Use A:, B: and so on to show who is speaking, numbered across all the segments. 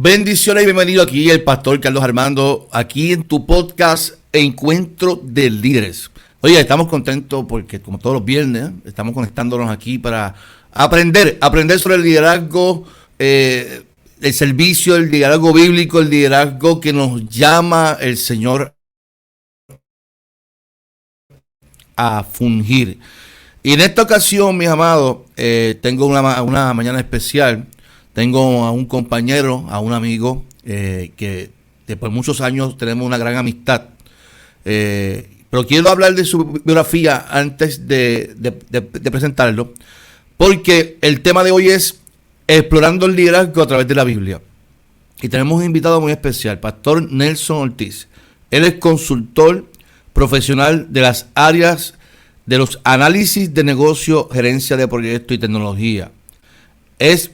A: Bendiciones y bienvenido aquí el pastor Carlos Armando, aquí en tu podcast Encuentro de Líderes. Oye, estamos contentos porque como todos los viernes, estamos conectándonos aquí para aprender sobre el liderazgo, el servicio, el liderazgo bíblico, el liderazgo que nos llama el Señor a fungir. Y en esta ocasión, mis amados, tengo una mañana especial. Tengo a un compañero, a un amigo, que después de muchos años tenemos una gran amistad. Pero quiero hablar de su biografía antes de presentarlo, porque el tema de hoy es explorando el liderazgo a través de la Biblia. Y tenemos un invitado muy especial, Pastor Nelson Ortiz. Él es consultor profesional de las áreas de los análisis de negocio, gerencia de proyectos y tecnología. Es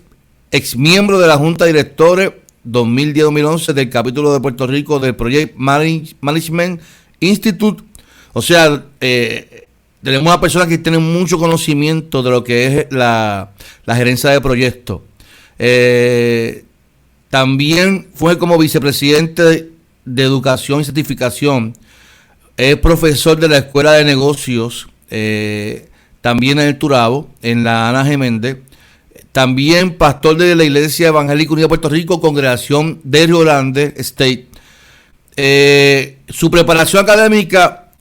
A: ex miembro de la Junta de Directores 2010-2011 del capítulo de Puerto Rico del Project Management Institute. O sea, tenemos una persona que tiene mucho conocimiento de lo que es la gerencia de proyectos. También fue como vicepresidente de Educación y Certificación. Es profesor de la Escuela de Negocios, también en el Turabo, en la Ana G. Méndez. También pastor de la Iglesia Evangélica Unida de Puerto Rico, Congregación de Río Grande State. Su preparación académica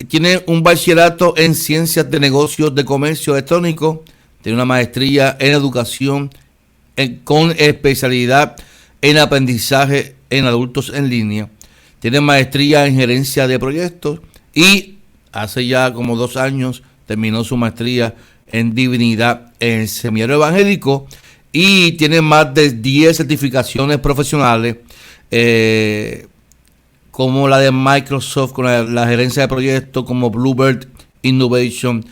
A: tiene un bachillerato en Ciencias de Negocios de Comercio Electrónico, tiene una maestría en Educación con especialidad en Aprendizaje en Adultos en Línea, tiene maestría en Gerencia de Proyectos y hace ya como 2 años terminó su maestría en Divinidad en el Seminario Evangélico y tiene más de 10 certificaciones profesionales, como la de Microsoft, con la gerencia de proyectos, como Bluebird Innovation,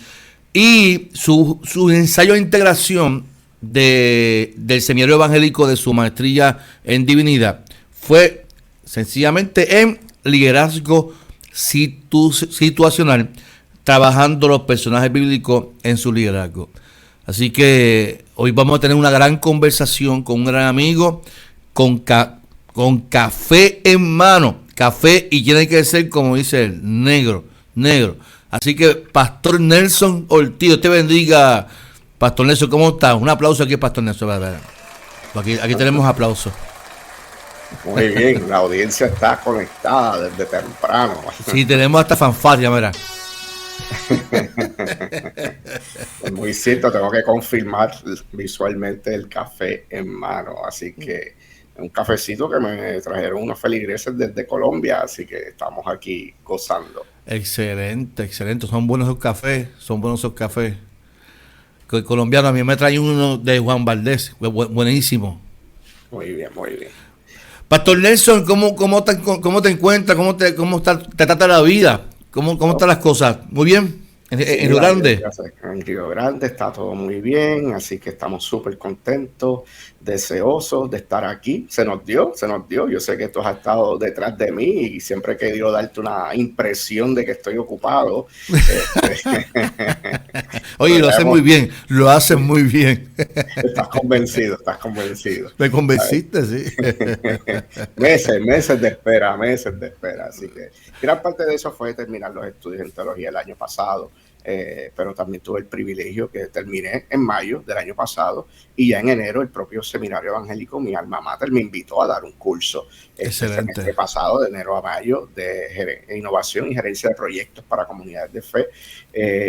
A: y su ensayo de integración del Seminario Evangélico de su maestría en Divinidad fue sencillamente en liderazgo situacional, trabajando los personajes bíblicos en su liderazgo. Así que hoy vamos a tener una gran conversación con un gran amigo, con café en mano. Café, y tiene que ser, como dice él, negro. Así que, Pastor Nelson Ortiz, te bendiga. Pastor Nelson, ¿cómo estás? Un aplauso aquí, Pastor Nelson. Aquí tenemos aplausos.
B: Muy bien, la audiencia está conectada desde temprano.
A: Sí, tenemos hasta fanfarria, mira.
B: Muy cierto, tengo que confirmar visualmente el café en mano, así que un cafecito que me trajeron unos feligreses desde Colombia, así que estamos aquí gozando.
A: Excelente, son buenos esos cafés, colombiano. A mí me trae uno de Juan Valdés, buenísimo.
B: Muy bien.
A: Pastor Nelson, ¿cómo te encuentras? ¿Cómo te trata la vida? ¿Cómo están las cosas? ¿Muy bien? ¿En Río Grande?
B: En Río Grande está todo muy bien, así que estamos súper contentos, deseosos de estar aquí. Se nos dio. Yo sé que tú has estado detrás de mí y siempre he querido darte una impresión de que estoy ocupado.
A: Oye, lo hacen muy bien.
B: Estás convencido.
A: Me convenciste, sí.
B: meses de espera. Así que gran parte de eso fue terminar los estudios en teología el año pasado. Pero también tuve el privilegio que terminé en mayo del año pasado y ya en enero el propio Seminario Evangélico, mi alma mater, me invitó a dar un curso el semestre pasado, de enero a mayo, de innovación y gerencia de proyectos para comunidades de fe.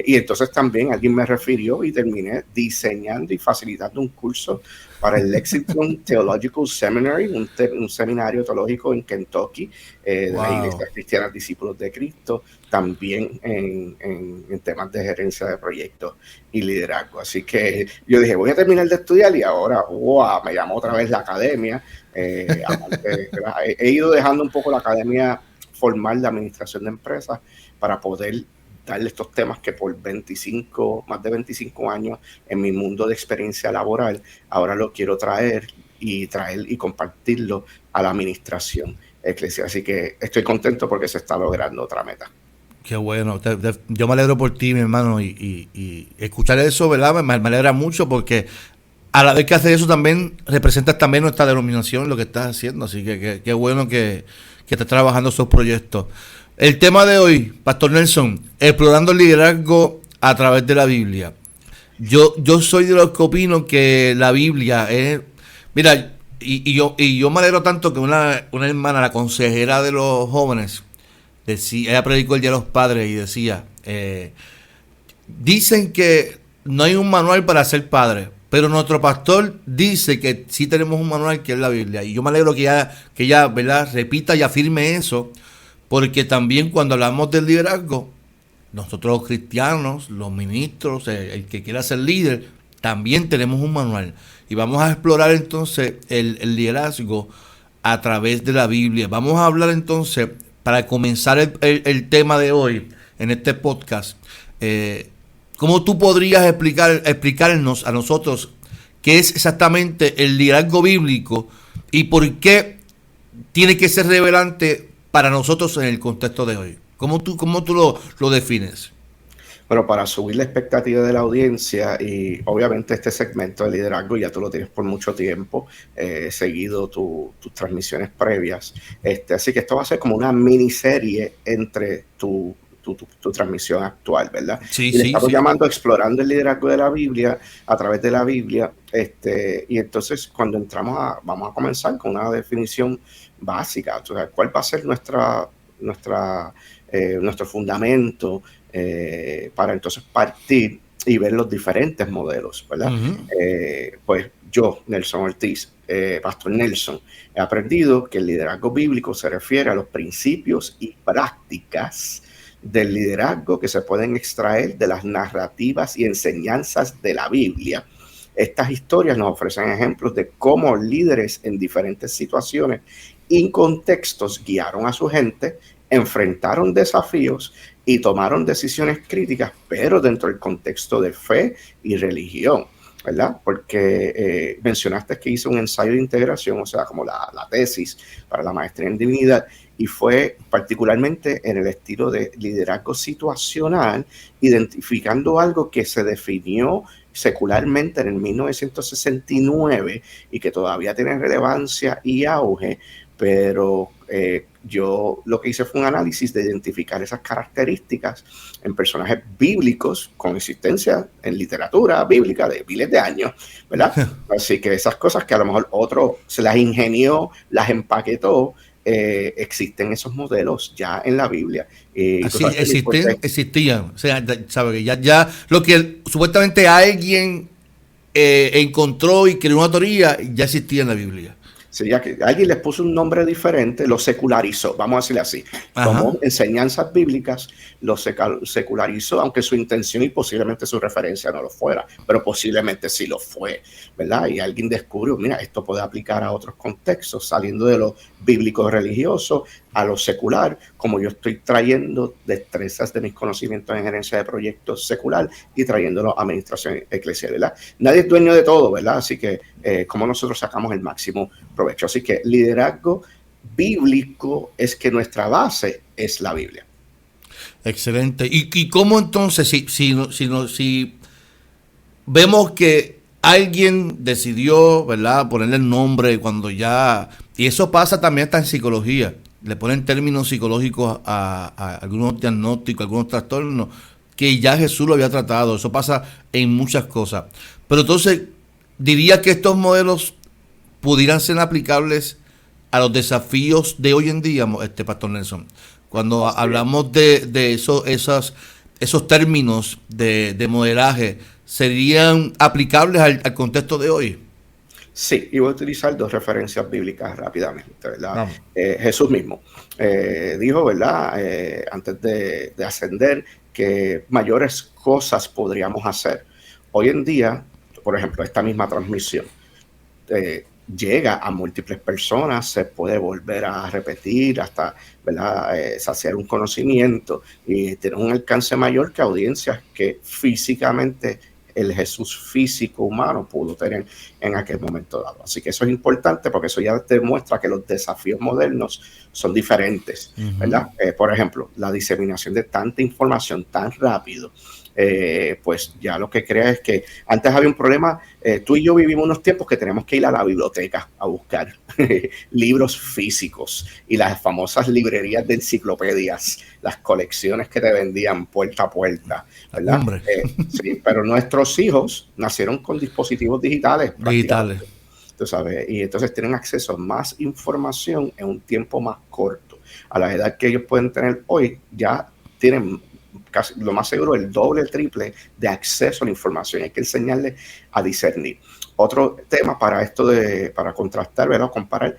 B: Y entonces también alguien me refirió y terminé diseñando y facilitando un curso para el Lexington Theological Seminary, un seminario teológico en Kentucky, de la Iglesia Cristiana Discípulos de Cristo, también en temas de gerencia de proyectos y liderazgo. Así que yo dije, voy a terminar de estudiar y ahora me llamó otra vez la academia. He ido dejando un poco la academia formal de administración de empresas para poder darle estos temas que por más de 25 años en mi mundo de experiencia laboral, ahora lo quiero traer y compartirlo a la administración eclesial. Así que estoy contento porque se está logrando otra meta.
A: Qué bueno, yo me alegro por ti, mi hermano, y escuchar eso, ¿verdad? Me alegra mucho porque a la vez que hace eso también representa también nuestra denominación, lo que estás haciendo, así que qué bueno que estás trabajando esos proyectos. El tema de hoy, Pastor Nelson, explorando el liderazgo a través de la Biblia. Yo soy de los que opino que la Biblia es, mira, yo me alegro tanto que una hermana, la consejera de los jóvenes, decía, ella predicó el Día de los Padres y decía, dicen que no hay un manual para ser padre, pero nuestro pastor dice que sí tenemos un manual, que es la Biblia. Y yo me alegro que ella, ¿verdad?, repita y afirme eso, porque también cuando hablamos del liderazgo, nosotros los cristianos, los ministros, el que quiera ser líder, también tenemos un manual. Y vamos a explorar entonces el liderazgo a través de la Biblia. Vamos a hablar entonces, para comenzar el tema de hoy en este podcast, ¿cómo tú podrías explicarnos a nosotros qué es exactamente el liderazgo bíblico y por qué tiene que ser relevante para nosotros en el contexto de hoy? ¿Cómo tú lo defines?
B: Bueno, para subir la expectativa de la audiencia, y obviamente este segmento de liderazgo ya tú lo tienes por mucho tiempo, seguido tus transmisiones previas, así que esto va a ser como una miniserie entre tu transmisión actual, ¿verdad?
A: Sí,
B: y le estamos
A: sí.
B: llamando Explorando el liderazgo de la Biblia a través de la Biblia, y entonces cuando vamos a comenzar con una definición básica, o sea, ¿cuál va a ser nuestro fundamento para entonces partir y ver los diferentes modelos, ¿verdad?
A: Uh-huh.
B: Pues yo, Nelson Ortiz, Pastor Nelson, he aprendido que el liderazgo bíblico se refiere a los principios y prácticas del liderazgo que se pueden extraer de las narrativas y enseñanzas de la Biblia. Estas historias nos ofrecen ejemplos de cómo líderes en diferentes situaciones y contextos guiaron a su gente, enfrentaron desafíos y tomaron decisiones críticas, pero dentro del contexto de fe y religión, ¿verdad? Porque mencionaste que hice un ensayo de integración, o sea, como la tesis para la maestría en divinidad, y fue particularmente en el estilo de liderazgo situacional, identificando algo que se definió secularmente en el 1969 y que todavía tiene relevancia y auge, pero yo lo que hice fue un análisis de identificar esas características en personajes bíblicos con existencia en literatura bíblica de miles de años, ¿verdad? Así que esas cosas que a lo mejor otro se las ingenió, las empaquetó, existen esos modelos ya en la Biblia.
A: Así existían. O sea, sabe que ya lo que supuestamente alguien encontró y creó una teoría ya existía en la Biblia.
B: Sí, ya que alguien les puso un nombre diferente, lo secularizó, vamos a decirle así. Tomó enseñanzas bíblicas, lo secularizó, aunque su intención y posiblemente su referencia no lo fuera, pero posiblemente sí lo fue, ¿verdad? Y alguien descubrió, mira, esto puede aplicar a otros contextos, saliendo de lo bíblico religioso a lo secular, como yo estoy trayendo destrezas de mis conocimientos en gerencia de proyectos secular y trayéndolo a administración eclesial, ¿verdad? Nadie es dueño de todo, ¿verdad? Así que como nosotros sacamos el máximo provecho. Así que liderazgo bíblico es que nuestra base es la Biblia.
A: Excelente. ¿Y cómo entonces, si vemos que alguien decidió, ¿verdad?, ponerle el nombre cuando ya... Y eso pasa también hasta en psicología. Le ponen términos psicológicos a algunos diagnósticos, algunos trastornos, que ya Jesús lo había tratado. Eso pasa en muchas cosas. Pero entonces, diría que estos modelos pudieran ser aplicables a los desafíos de hoy en día, Pastor Nelson. Cuando hablamos de esos términos de modelaje, ¿serían aplicables al contexto de hoy?
B: Sí, y voy a utilizar dos referencias bíblicas rápidamente, ¿verdad? Jesús mismo dijo, ¿verdad? Antes de ascender, que mayores cosas podríamos hacer. Hoy en día, por ejemplo, esta misma transmisión llega a múltiples personas, se puede volver a repetir hasta, ¿verdad?, saciar un conocimiento y tener un alcance mayor que audiencias que físicamente el Jesús físico humano pudo tener en aquel momento dado. Así que eso es importante porque eso ya demuestra que los desafíos modernos son diferentes, ¿verdad? Por ejemplo, la diseminación de tanta información tan rápido pues ya lo que crea es que antes había un problema. Tú y yo vivimos unos tiempos que tenemos que ir a la biblioteca a buscar libros físicos y las famosas librerías de enciclopedias, las colecciones que te vendían puerta a puerta, ¿verdad? Sí, pero nuestros hijos nacieron con dispositivos digitales. Tú sabes, y entonces tienen acceso a más información en un tiempo más corto. A la edad que ellos pueden tener hoy, ya tienen casi, lo más seguro, el doble, el triple de acceso a la información. Hay que enseñarles a discernir. Otro tema para esto para contrastar, ¿verdad? Comparar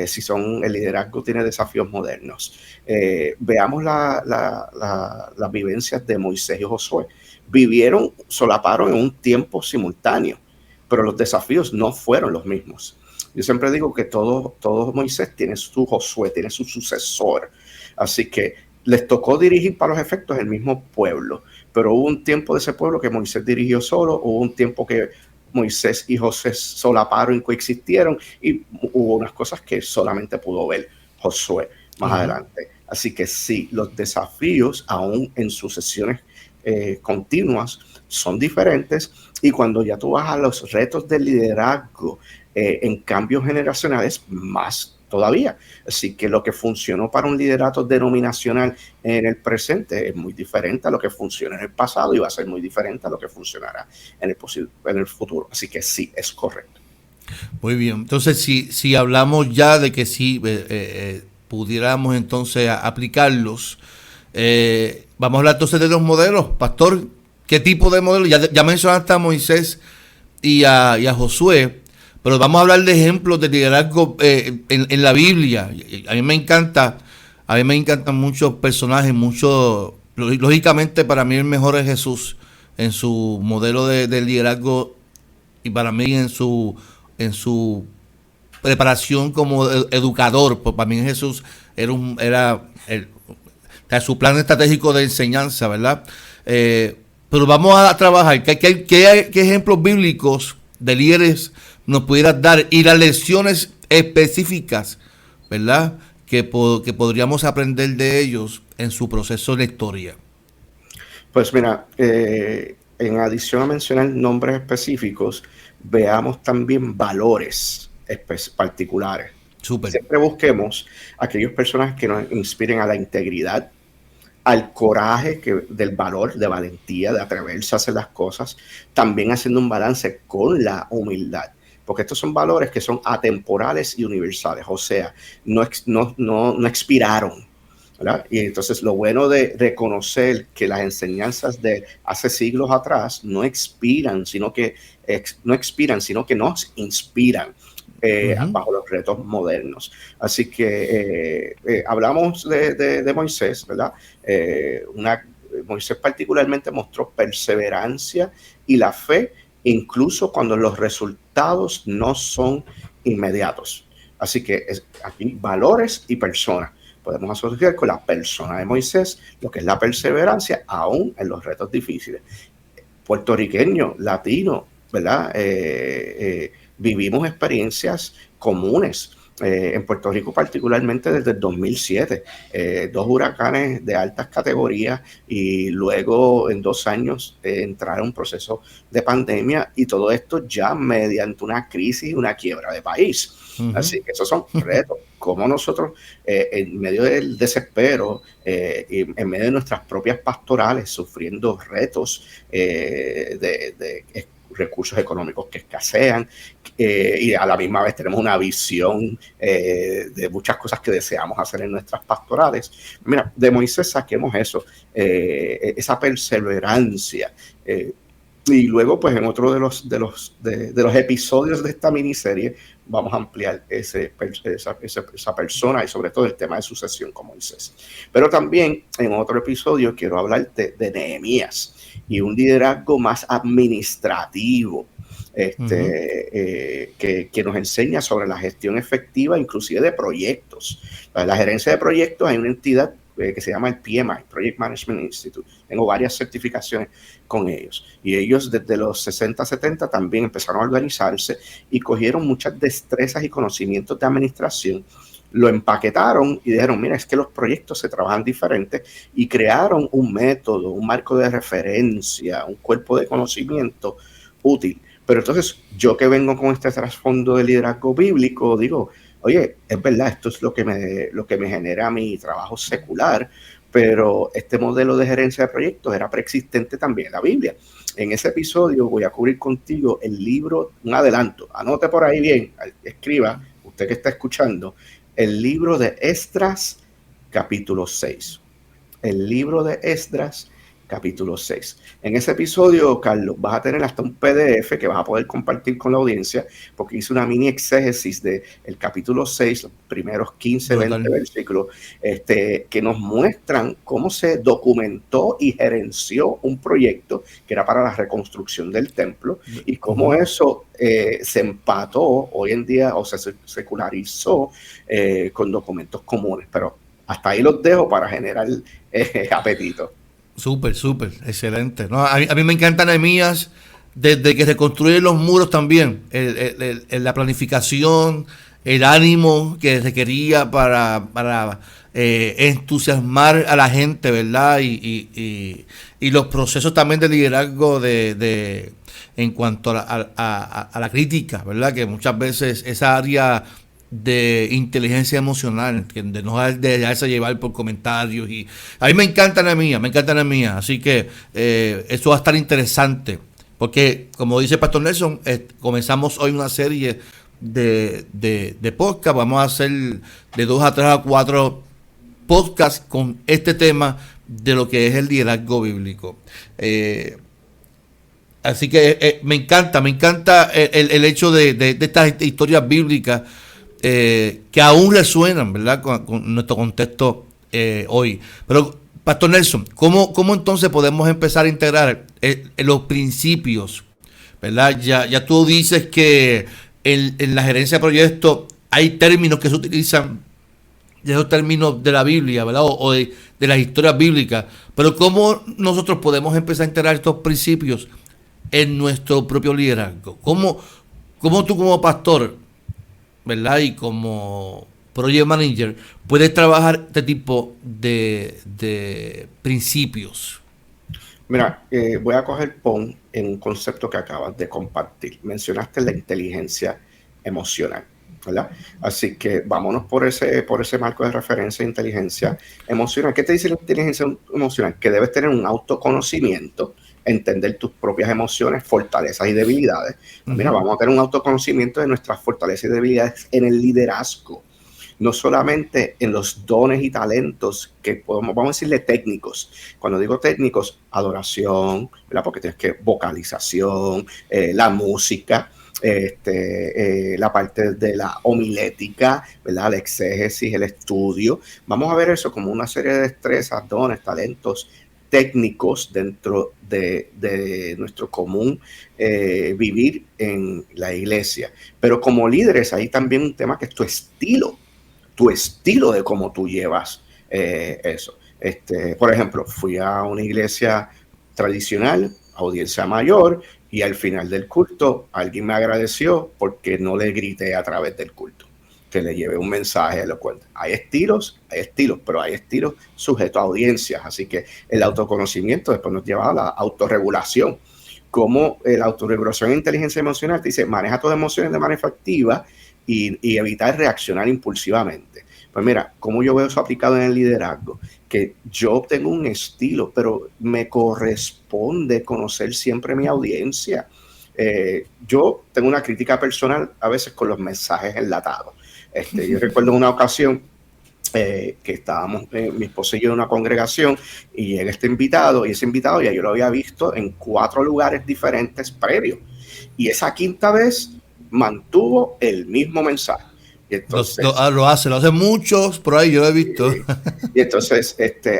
B: si el liderazgo tiene desafíos modernos. Veamos las vivencias de Moisés y Josué. Solaparon en un tiempo simultáneo, pero los desafíos no fueron los mismos. Yo siempre digo que todo Moisés tiene su Josué, tiene su sucesor. Así que les tocó dirigir para los efectos el mismo pueblo, pero hubo un tiempo de ese pueblo que Moisés dirigió solo, hubo un tiempo que Moisés y José solaparon y coexistieron, y hubo unas cosas que solamente pudo ver Josué más adelante. Así que sí, los desafíos aún en sucesiones continuas son diferentes, y cuando ya tú vas a los retos del liderazgo en cambios generacionales, más todavía. Así que lo que funcionó para un liderato denominacional en el presente es muy diferente a lo que funciona en el pasado, y va a ser muy diferente a lo que funcionará en el futuro. Así que sí, es correcto.
A: Muy bien. Entonces, si hablamos ya de que sí pudiéramos entonces aplicarlos, vamos a hablar entonces de los modelos. Pastor, ¿qué tipo de modelos? Ya mencionaste a Moisés y a Josué, pero vamos a hablar de ejemplos de liderazgo en la Biblia. A mí me encantan muchos personajes, lógicamente para mí el mejor es Jesús en su modelo de liderazgo, y para mí en su preparación como educador. Pues para mí Jesús era su plan estratégico de enseñanza, ¿verdad? Pero vamos a trabajar. ¿Qué ejemplos bíblicos de líderes nos pudieras dar, y las lecciones específicas, ¿verdad?, que podríamos aprender de ellos en su proceso de historia?
B: Pues mira, en adición a mencionar nombres específicos, veamos también valores particulares.
A: Súper.
B: Siempre busquemos aquellos personajes que nos inspiren a la integridad, al coraje, del valor, de valentía, de atreverse a hacer las cosas, también haciendo un balance con la humildad, porque estos son valores que son atemporales y universales, o sea, no expiraron, ¿verdad? Y entonces lo bueno de reconocer que las enseñanzas de hace siglos atrás no expiran, sino que nos inspiran bajo los retos modernos. Así que hablamos de Moisés, ¿verdad? Moisés particularmente mostró perseverancia y la fe, incluso cuando los resultados no son inmediatos. Así que aquí valores y personas. Podemos asociar con la persona de Moisés lo que es la perseverancia, aún en los retos difíciles. Puertorriqueño, latino, ¿verdad? Vivimos experiencias comunes. En Puerto Rico particularmente desde el 2007, 2 huracanes de altas categorías, y luego en 2 años entrar en un proceso de pandemia, y todo esto ya mediante una crisis, una quiebra de país. Así que esos son retos. Como nosotros en medio del desespero, en medio de nuestras propias pastorales, sufriendo retos de recursos económicos que escasean, y a la misma vez tenemos una visión de muchas cosas que deseamos hacer en nuestras pastorales. Mira, de Moisés saquemos eso, esa perseverancia. Y luego, pues en otro de los episodios de esta miniserie, vamos a ampliar esa persona, y sobre todo el tema de sucesión con Moisés. Pero también en otro episodio quiero hablarte de Nehemías y un liderazgo más administrativo, que nos enseña sobre la gestión efectiva, inclusive de proyectos. La gerencia de proyectos, hay una entidad que se llama el PMI, Project Management Institute. Tengo varias certificaciones con ellos. Y ellos desde los 60, 70 también empezaron a organizarse y cogieron muchas destrezas y conocimientos de administración, lo empaquetaron y dijeron, mira, es que los proyectos se trabajan diferentes, y crearon un método, un marco de referencia, un cuerpo de conocimiento útil. Pero entonces yo que vengo con este trasfondo de liderazgo bíblico, digo, oye, es verdad, esto es lo que me genera mi trabajo secular, pero este modelo de gerencia de proyectos era preexistente también en la Biblia. En ese episodio voy a cubrir contigo el libro, un adelanto, anote por ahí bien, escriba, usted que está escuchando, el libro de Esdras, capítulo 6. El libro de Esdras, capítulo 6. En ese episodio, Carlos, vas a tener hasta un PDF que vas a poder compartir con la audiencia, porque hice una mini exégesis del capítulo 6, los primeros 15, 20 versículos, que nos muestran cómo se documentó y gerenció un proyecto que era para la reconstrucción del templo, y cómo eso se empató hoy en día, o se secularizó con documentos comunes. Pero hasta ahí los dejo para generar apetito.
A: Súper, excelente. No, a mí me encanta Nehemías desde que reconstruye los muros también, la planificación, el ánimo que requería para entusiasmar a la gente, ¿verdad? Y los procesos también de liderazgo en cuanto a la crítica, ¿verdad? Que muchas veces esa área de inteligencia emocional, de no dejarse llevar por comentarios, y a mí me encanta Nehemías, así que eso va a estar interesante, porque como dice Pastor Nelson, comenzamos hoy una serie de podcast. Vamos a hacer de 2 a 3 a 4 podcasts con este tema de lo que es el liderazgo bíblico. Así que me encanta el hecho de estas historias bíblicas que aún resuenan, ¿verdad?, con nuestro contexto hoy. Pero, Pastor Nelson, ¿cómo entonces podemos empezar a integrar los principios, ¿verdad? Ya tú dices que en la gerencia de proyectos hay términos que se utilizan, de esos términos de la Biblia, ¿verdad?, o de las historias bíblicas. Pero ¿cómo nosotros podemos empezar a integrar estos principios en nuestro propio liderazgo? ¿Cómo tú como pastor, ¿verdad?, y como project manager puedes trabajar este tipo de principios?
B: Mira, voy a coger PON en un concepto que acabas de compartir. Mencionaste la inteligencia emocional, ¿verdad? Así que vámonos por ese marco de referencia de inteligencia emocional. ¿Qué te dice la inteligencia emocional? Que debes tener un autoconocimiento, entender tus propias emociones, fortalezas y debilidades. Mira, vamos a tener un autoconocimiento de nuestras fortalezas y debilidades en el liderazgo, no solamente en los dones y talentos que vamos a decirle técnicos. Cuando digo técnicos, adoración, ¿verdad?, porque tienes que vocalización, la música, la parte de la homilética, ¿verdad?, la exégesis, el estudio. Vamos a ver eso como una serie de destrezas, dones, talentos técnicos dentro de nuestro común vivir en la iglesia. Pero como líderes hay también un tema que es tu estilo de cómo tú llevas eso. Por ejemplo, fui a una iglesia tradicional, audiencia mayor, y al final del culto alguien me agradeció porque no le grité a través del culto, que le llevé un mensaje elocuente. Hay estilos, pero hay estilos sujetos a audiencias. Así que el autoconocimiento después nos lleva a la autorregulación. Como la autorregulación e inteligencia emocional te dice, maneja tus emociones de manera efectiva y evitar reaccionar impulsivamente. Pues mira, como yo veo eso aplicado en el liderazgo, que yo tengo un estilo, pero me corresponde conocer siempre mi audiencia. Yo tengo una crítica personal a veces con los mensajes enlatados. Yo recuerdo una ocasión que estábamos, mi esposa y yo, en una congregación, y llega este invitado, y ese invitado ya yo lo había visto en 4 lugares diferentes previos, y esa quinta vez mantuvo el mismo mensaje. Y entonces,
A: lo hace muchos, por ahí yo lo he visto.
B: Y entonces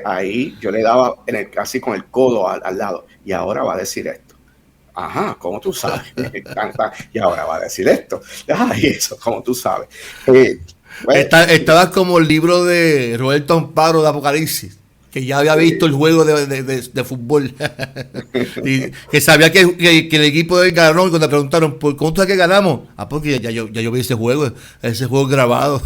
B: ahí yo le daba casi con el codo al lado, y ahora va a decir esto. Ajá, ¿cómo tú sabes? Y ahora va a decir esto. Y eso, ¿cómo tú sabes?
A: Estaba como el libro de Roberto Amparo de Apocalipsis, que ya había visto el juego de fútbol y que sabía que el equipo ganó, y cuando le preguntaron ¿por cómo tú sabes que ganamos? Porque ya yo vi ese juego grabado.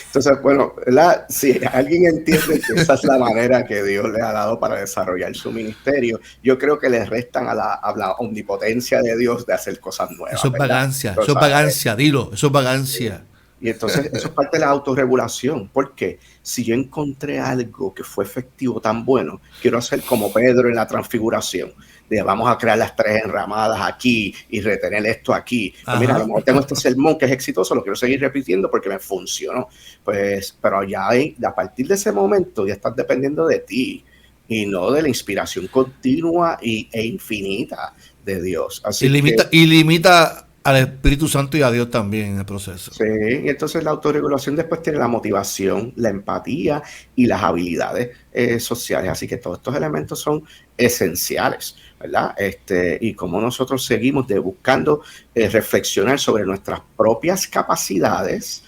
B: Entonces, bueno, ¿verdad? Si alguien entiende que esa es la manera que Dios le ha dado para desarrollar su ministerio, yo creo que le restan a la omnipotencia de Dios de hacer cosas nuevas, ¿verdad?
A: Eso es
B: Entonces,
A: vagancia, dilo, eso es vagancia.
B: y entonces eso es parte de la autorregulación, porque si yo encontré algo que fue efectivo tan bueno, quiero hacer como Pedro en la transfiguración, de vamos a crear las 3 enramadas aquí y retener esto aquí. Pues mira, a lo mejor tengo este sermón que es exitoso, lo quiero seguir repitiendo porque me funcionó. Pues, pero ya a partir de ese momento ya estás dependiendo de ti y no de la inspiración continua e infinita de Dios. Así
A: y limita al Espíritu Santo y a Dios también en el proceso.
B: Sí, y entonces la autorregulación después tiene la motivación, la empatía y las habilidades sociales. Así que todos estos elementos son esenciales, ¿verdad? Y como nosotros seguimos buscando reflexionar sobre nuestras propias capacidades,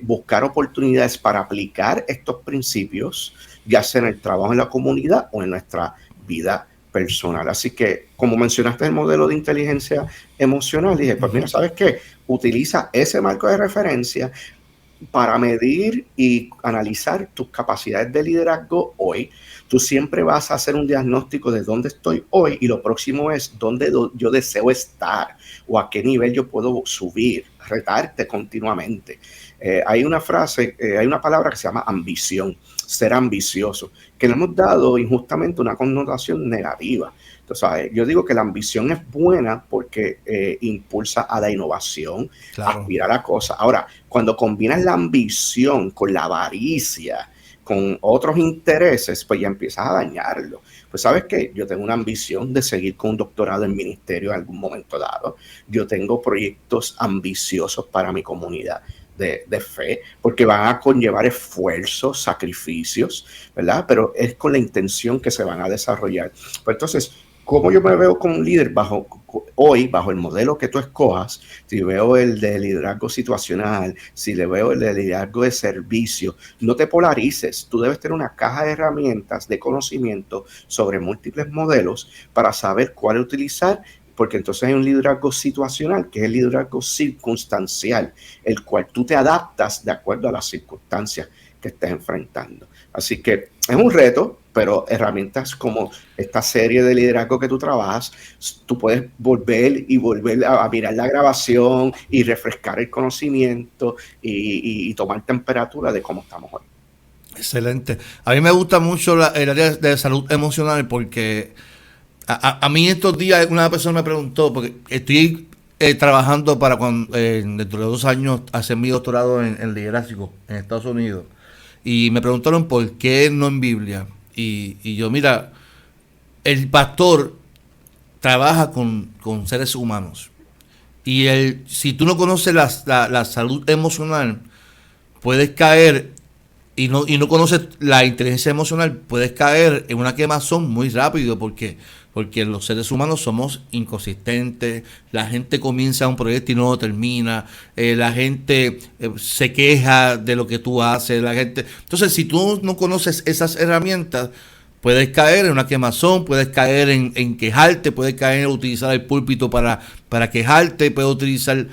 B: buscar oportunidades para aplicar estos principios, ya sea en el trabajo en la comunidad o en nuestra vida personal. Así que, como mencionaste el modelo de inteligencia emocional, dije, pues mira, ¿sabes qué? Utiliza ese marco de referencia para medir y analizar tus capacidades de liderazgo hoy. Tú siempre vas a hacer un diagnóstico de dónde estoy hoy y lo próximo es dónde yo deseo estar o a qué nivel yo puedo subir, retarte continuamente. Hay una frase, hay una palabra que se llama ambición, ser ambicioso, que le hemos dado injustamente una connotación negativa. Entonces, yo digo que la ambición es buena porque impulsa a la innovación,
A: claro,
B: aspirar a cosas. Ahora, cuando combinas la ambición con la avaricia, con otros intereses, pues ya empiezas a dañarlo. Pues sabes que yo tengo una ambición de seguir con un doctorado en ministerio en algún momento dado. Yo tengo proyectos ambiciosos para mi comunidad de fe, porque van a conllevar esfuerzos, sacrificios, ¿verdad? Pero es con la intención que se van a desarrollar. Pues entonces, ¿cómo yo me veo como un líder hoy, bajo el modelo que tú escojas? Si veo el de liderazgo situacional, si le veo el de liderazgo de servicio, no te polarices. Tú debes tener una caja de herramientas de conocimiento sobre múltiples modelos para saber cuál utilizar, porque entonces hay un liderazgo situacional, que es el liderazgo circunstancial, el cual tú te adaptas de acuerdo a las circunstancias que estés enfrentando. Así que es un reto, pero herramientas como esta serie de liderazgo que tú trabajas, tú puedes volver a mirar la grabación y refrescar el conocimiento y tomar temperatura de cómo estamos hoy.
A: Excelente. A mí me gusta mucho el área de salud emocional porque a mí estos días una persona me preguntó, porque estoy trabajando para dentro de 2 años hacer mi doctorado en liderazgo en Estados Unidos. Y me preguntaron por qué no en Biblia. Y yo, mira, el pastor trabaja con seres humanos. Y si tú no conoces la salud emocional, puedes caer, y no conoces la inteligencia emocional, puedes caer en una quemazón muy rápido, porque los seres humanos somos inconsistentes, la gente comienza un proyecto y no lo termina, la gente se queja de lo que tú haces, entonces si tú no conoces esas herramientas, puedes caer en una quemazón, puedes caer en quejarte, puedes caer en utilizar el púlpito para quejarte, puedes utilizar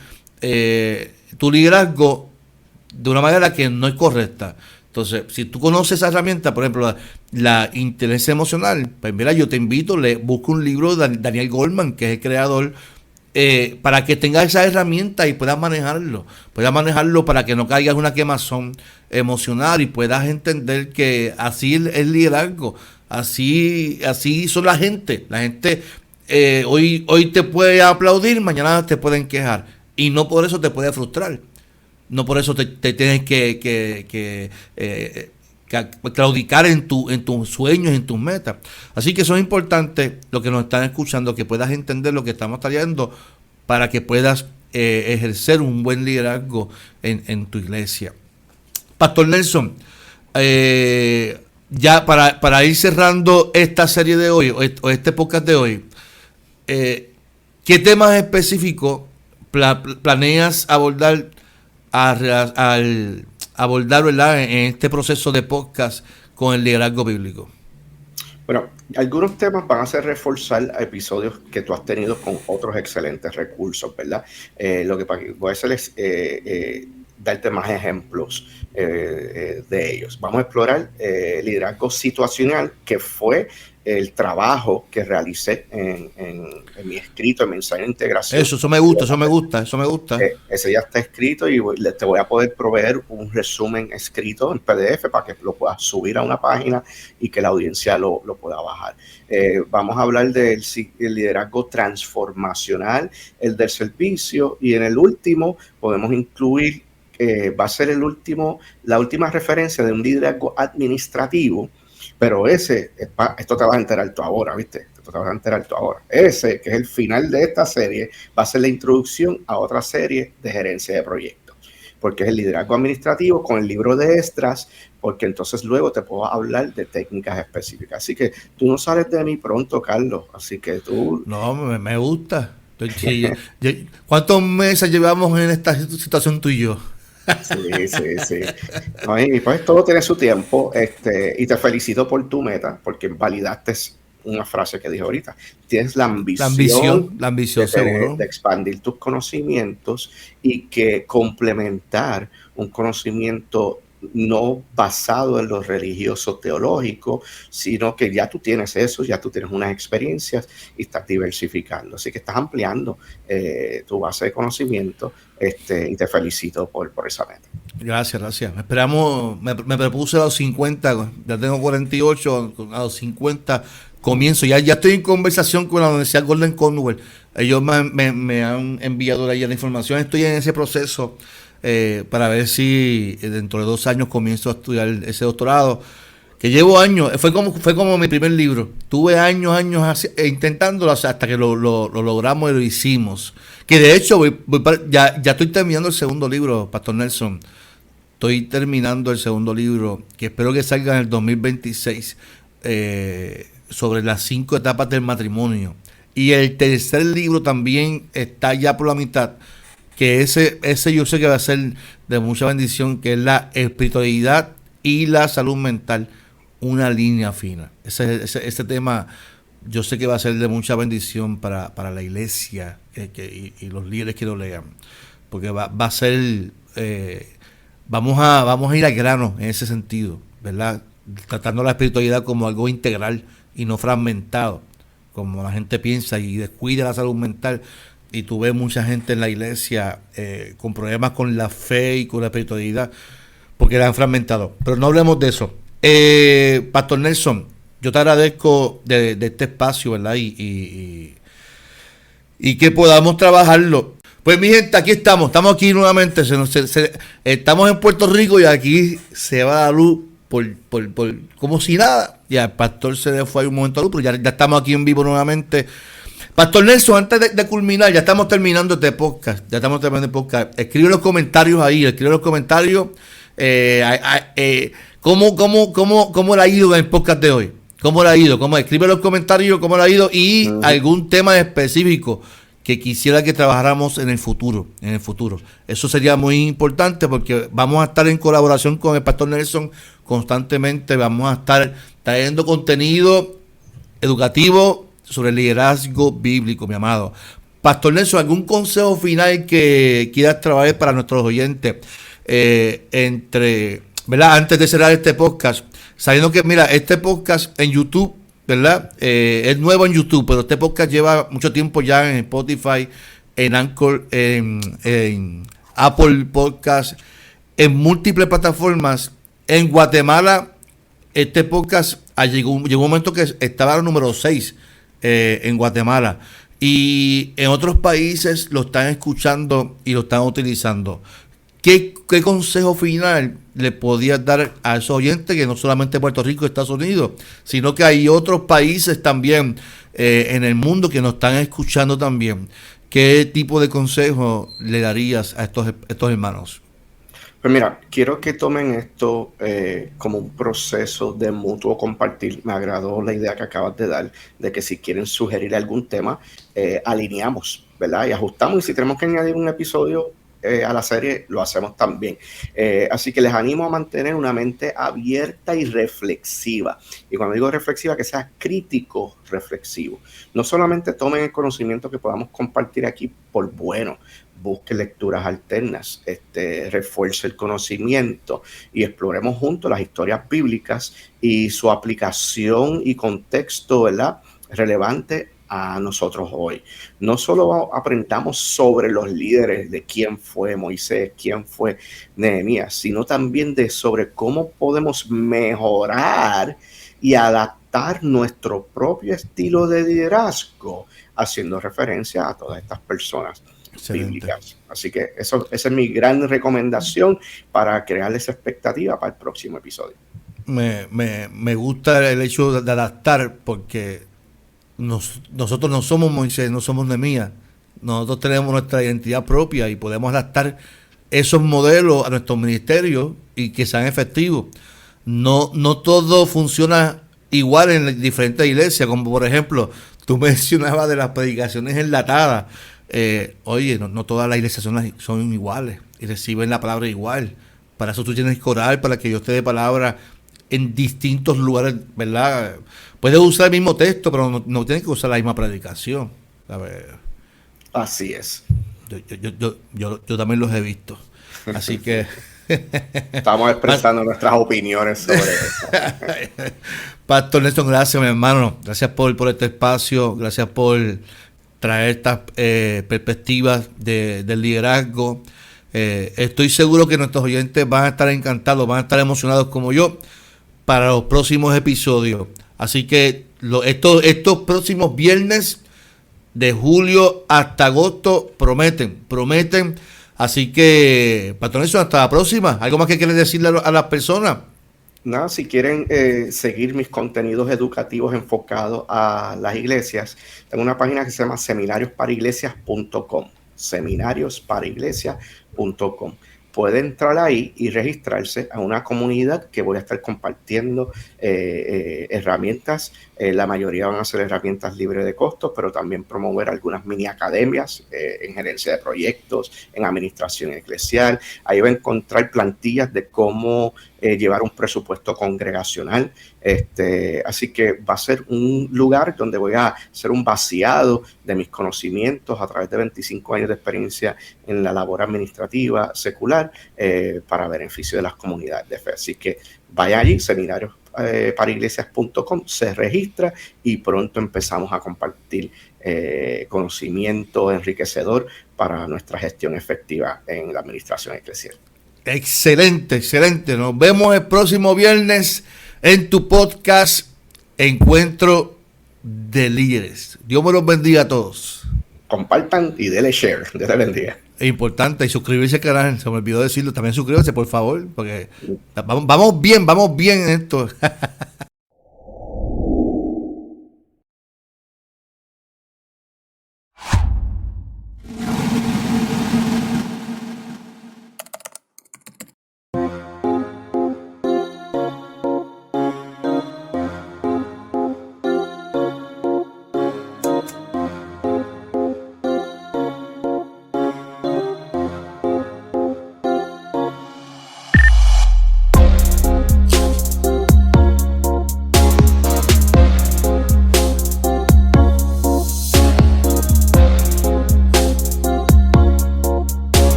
A: tu liderazgo de una manera que no es correcta. Entonces, si tú conoces esa herramienta, por ejemplo, la inteligencia emocional, pues mira, yo te invito, busca un libro de Daniel Goleman, que es el creador, para que tengas esa herramienta y puedas manejarlo para que no caigas en una quemazón emocional y puedas entender que así es el liderazgo, así son la gente hoy te puede aplaudir, mañana te pueden quejar y no por eso te puede frustrar. No por eso te tienes que claudicar en tus sueños, en tus metas. Así que eso es importante, lo que nos están escuchando, que puedas entender lo que estamos trayendo para que puedas ejercer un buen liderazgo en tu iglesia. Pastor Nelson, ya para ir cerrando esta serie de hoy, o este podcast de hoy, ¿qué temas específicos planeas abordar al abordar, ¿verdad?, en este proceso de podcast con el liderazgo bíblico?
B: Bueno, algunos temas van a ser reforzar episodios que tú has tenido con otros excelentes recursos, ¿verdad? Lo que voy a hacer es darte más ejemplos de ellos. Vamos a explorar liderazgo situacional, que fue el trabajo que realicé en mi escrito, en mi ensayo de integración.
A: Eso me gusta.
B: Ese ya está escrito y te voy a poder proveer un resumen escrito en PDF para que lo puedas subir a una página y que la audiencia lo pueda bajar. Vamos a hablar del liderazgo transformacional, el del servicio, y en el último podemos incluir, va a ser la última referencia de un liderazgo administrativo. Pero esto te vas a enterar tú ahora, ¿viste? Esto te vas a enterar tú ahora. Ese, que es el final de esta serie, va a ser la introducción a otra serie de gerencia de proyectos. Porque es el liderazgo administrativo con el libro de Esdras, porque entonces luego te puedo hablar de técnicas específicas. Así que tú no sales de mí pronto, Carlos. Así que tú...
A: No, me gusta. ¿Cuántos meses llevamos en esta situación tú y yo?
B: Sí. No, y pues todo tiene su tiempo, y te felicito por tu meta, porque validaste una frase que dije ahorita. Tienes la ambición de expandir tus conocimientos y que complementar un conocimiento no basado en lo religioso teológico, sino que ya tú tienes eso, ya tú tienes unas experiencias y estás diversificando. Así que estás ampliando tu base de conocimiento, y te felicito por esa meta.
A: Gracias. Esperamos, me propuse a los 50, ya tengo 48, a los 50 comienzo. Ya estoy en conversación con la Universidad Golden Cornwall. Ellos me han enviado ahí la información. Estoy en ese proceso para ver si dentro de 2 años comienzo a estudiar ese doctorado, que llevo años. Fue como mi primer libro. Tuve años intentándolo hasta que lo logramos y lo hicimos. Que de hecho ya estoy terminando el segundo libro, Pastor Nelson. Estoy terminando el segundo libro, que espero que salga en el 2026, sobre las 5 etapas del matrimonio. Y el tercer libro también está ya por la mitad, que ese yo sé que va a ser de mucha bendición, que es la espiritualidad y la salud mental, una línea fina. Ese tema yo sé que va a ser de mucha bendición para la iglesia y los líderes que lo lean, porque va a ser, vamos a ir al grano en ese sentido, ¿verdad? Tratando la espiritualidad como algo integral y no fragmentado, como la gente piensa y descuida la salud mental. Y tú ves mucha gente en la iglesia con problemas con la fe y con la espiritualidad porque la han fragmentado. Pero no hablemos de eso. Pastor Nelson, yo te agradezco de este espacio, ¿verdad? Y que podamos trabajarlo. Pues mi gente, aquí estamos aquí nuevamente. Estamos en Puerto Rico y aquí se va la luz por como si nada. Ya el pastor se le fue un momento a luz, pero ya estamos aquí en vivo nuevamente. Pastor Nelson, antes de culminar, ya estamos terminando este podcast. Escribe los comentarios ahí, ¿cómo le ha ido en el podcast de hoy? ¿Cómo le ha ido? Escribe los comentarios, ¿cómo le ha ido? Y algún tema específico que quisiera que trabajáramos en el futuro. Eso sería muy importante porque vamos a estar en colaboración con el Pastor Nelson constantemente. Vamos a estar trayendo contenido educativo sobre el liderazgo bíblico, mi amado. Pastor Nelson, ¿algún consejo final que quieras trabajar para nuestros oyentes? ¿Verdad? Antes de cerrar este podcast, sabiendo que, mira, este podcast en YouTube, ¿verdad? Es nuevo en YouTube, pero este podcast lleva mucho tiempo ya en Spotify, en Anchor, en Apple Podcast, en múltiples plataformas. En Guatemala, este podcast llegó un momento que estaba el número 6 en Guatemala. Y en otros países lo están escuchando y lo están utilizando. ¿Qué consejo final le podías dar a esos oyentes que no solamente Puerto Rico y Estados Unidos, sino que hay otros países también en el mundo que nos están escuchando también? ¿Qué tipo de consejo le darías a estos hermanos?
B: Pues mira, quiero que tomen esto como un proceso de mutuo compartir. Me agradó la idea que acabas de dar, de que si quieren sugerir algún tema, alineamos, ¿verdad? Y ajustamos. Y si tenemos que añadir un episodio, a la serie, lo hacemos también. Así que les animo a mantener una mente abierta y reflexiva. Y cuando digo reflexiva, que sea crítico reflexivo. No solamente tomen el conocimiento que podamos compartir aquí por bueno, busque lecturas alternas, refuerce el conocimiento y exploremos juntos las historias bíblicas y su aplicación y contexto, ¿verdad?, relevante a nosotros hoy. No solo aprendamos sobre los líderes, de quién fue Moisés, quién fue Nehemías, sino también sobre cómo podemos mejorar y adaptar nuestro propio estilo de liderazgo, haciendo referencia a todas estas personas bíblicas. Así que esa es mi gran recomendación para crear esa expectativa para el próximo episodio.
A: Me gusta el hecho de adaptar, porque nosotros no somos Moisés, no somos Nehemías. Nosotros tenemos nuestra identidad propia y podemos adaptar esos modelos a nuestros ministerios y que sean efectivos. No todo funciona igual en diferentes iglesias, como por ejemplo, tú mencionabas de las predicaciones enlatadas. Oye, no todas las iglesias son iguales y reciben la palabra igual. Para eso tú tienes que orar, para que Dios te dé palabra en distintos lugares, ¿verdad? Puedes usar el mismo texto, pero no tienes que usar la misma predicación. A ver.
B: Así es.
A: Yo también los he visto. Así que...
B: Estamos expresando nuestras opiniones sobre eso.
A: Pastor Nelson, gracias, mi hermano. Gracias por este espacio. Gracias por traer estas perspectivas del liderazgo. Estoy seguro que nuestros oyentes van a estar encantados, van a estar emocionados como yo para los próximos episodios. Así que estos próximos viernes de julio hasta agosto prometen. Así que, Pastor Nelson, hasta la próxima. ¿Algo más que quieres decirle a las personas?
B: No, si quieren seguir mis contenidos educativos enfocados a las iglesias, tengo una página que se llama seminariosparaiglesias.com. seminariosparaiglesias.com. Puede entrar ahí y registrarse a una comunidad que voy a estar compartiendo herramientas. La mayoría van a ser herramientas libres de costos, pero también promover algunas mini academias en gerencia de proyectos, en administración eclesial. Ahí va a encontrar plantillas de cómo llevar un presupuesto congregacional. Así que va a ser un lugar donde voy a hacer un vaciado de mis conocimientos a través de 25 años de experiencia en la labor administrativa secular para beneficio de las comunidades de fe. Así que vaya allí, seminariosparaiglesias.com, se registra y pronto empezamos a compartir conocimiento enriquecedor para nuestra gestión efectiva en la administración eclesial.
A: Excelente. Nos vemos el próximo viernes en tu podcast Encuentro de Líderes. Dios me los bendiga a todos.
B: Compartan y denle share. Dios les bendiga.
A: Es importante, y suscribirse al canal, se me olvidó decirlo, también suscríbanse por favor, porque vamos bien en esto.